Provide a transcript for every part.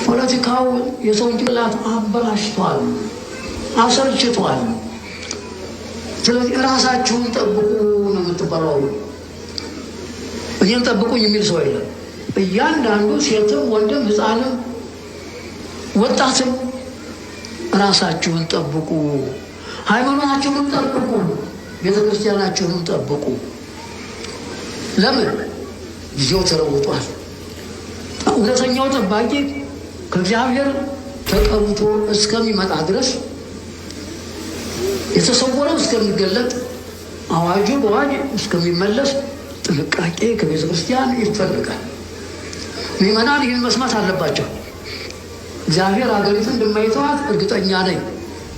ፖለቲካው የሰውን ጭንቅላት አበላሽቷል፣ አሰልችቷል። ስለዚህ ራሳችሁን ጠብቁ ነው የምትባለው። እኔን ጠብቁኝ የሚል ሰው የለም። እያንዳንዱ ሴትም ወንድም ሕፃንም ወጣትም ራሳችሁን ጠብቁ፣ ሃይማኖታችሁንም ጠብቁ፣ ቤተክርስቲያናችሁንም ጠብቁ። ለምን? ጊዜው ተለውጧል። እውነተኛው ጠባቂ ከእግዚአብሔር ተቀብቶ እስከሚመጣ ድረስ የተሰወረው እስከሚገለጥ አዋጁ በአዋጅ እስከሚመለስ ጥንቃቄ ከቤተ ክርስቲያን ይፈልጋል። ምዕመናን ይህን መስማት አለባቸው። እግዚአብሔር ሀገሪቱን እንደማይተዋት እርግጠኛ ነኝ።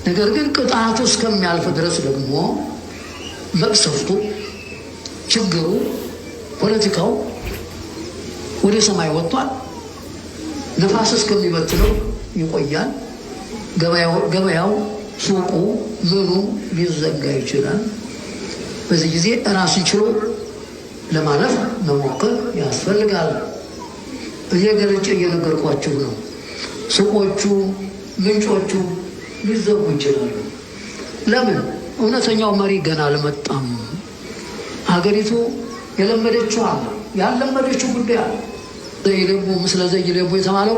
ነገር ግን ቅጣቱ እስከሚያልፍ ድረስ ደግሞ መቅሰፍቱ፣ ችግሩ፣ ፖለቲካው ወደ ሰማይ ወጥቷል። ነፋስ እስከሚበትነው ይቆያል። ገበያው፣ ሱቁ፣ ምኑ ሊዘጋ ይችላል። በዚህ ጊዜ ራስን ችሎ ለማለፍ መሞከር ያስፈልጋል። እየገለጨ እየነገርኳችሁ ነው። ሱቆቹ፣ ምንጮቹ ሊዘጉ ይችላሉ። ለምን? እውነተኛው መሪ ገና አልመጣም። ሀገሪቱ የለመደችው አለ፣ ያልለመደችው ጉዳይ አለ። ዘይለቡ ምስለ ዘይለቡ የተባለው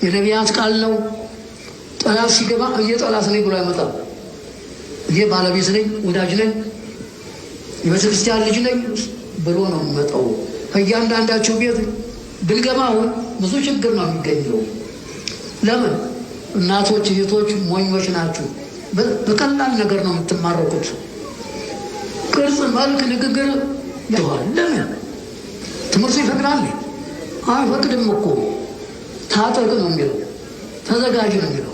የነቢያት ቃል ነው። ጠላት ሲገባ እየጠላት ነኝ ብሎ አይመጣም። እኔ ባለቤት ነኝ፣ ወዳጅ ነኝ፣ የቤተክርስቲያን ልጅ ነኝ ብሎ ነው የሚመጣው። ከእያንዳንዳቸው ቤት ብንገባ አሁን ብዙ ችግር ነው የሚገኘው። ለምን? እናቶች እህቶች ሞኞች ናችሁ። በቀላል ነገር ነው የምትማረኩት። ቅርጽ፣ መልክ፣ ንግግር ይዋል። ለምን? ትምህርቱ ይፈቅዳል? አይፈቅድም እኮ። ታጠቅ ነው የሚለው፣ ተዘጋጅ ነው የሚለው።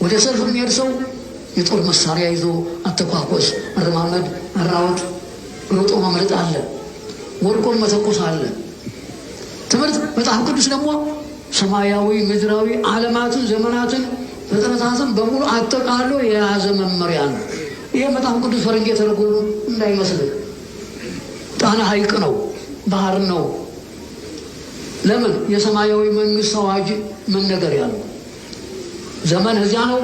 ወደ ሰልፍ የሚሄድ ሰው የጦር መሳሪያ ይዞ አተኳኮስ፣ አረማመድ፣ አራወጥ፣ ሮጦ ማምለጥ አለ፣ ወድቆም መተኮስ አለ። ትምህርት መጽሐፍ ቅዱስ ደግሞ ሰማያዊ ምድራዊ ዓለማትን ዘመናትን ፍጥረታትን በሙሉ አጠቃሎ የያዘ መመሪያ ነው። ይሄ መጽሐፍ ቅዱስ ፈረንጅ የተረጎመ እንዳይመስል። ጣና ሐይቅ ነው፣ ባህር ነው። ለምን? የሰማያዊ መንግስት አዋጅ መነገሪያ ነው። ዘመን ከዚያ ነው፣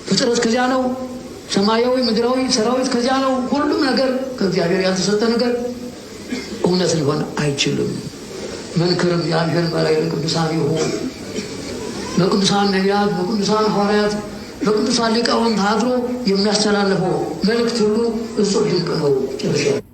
ፍጥረት ከዚያ ነው፣ ሰማያዊ ምድራዊ ሰራዊት ከዚያ ነው። ሁሉም ነገር ከእግዚአብሔር ያልተሰጠ ነገር እውነት ሊሆን አይችልም። መንክርም የአንሄር በላይ ለቅዱሳን ይሁን። በቅዱሳን ነቢያት፣ በቅዱሳን ሐዋርያት፣ በቅዱሳን ሊቃውንት አድሮ የሚያስተላልፈው መልእክት ሁሉ እጹብ ድንቅ ነው። ጨርሻለሁ።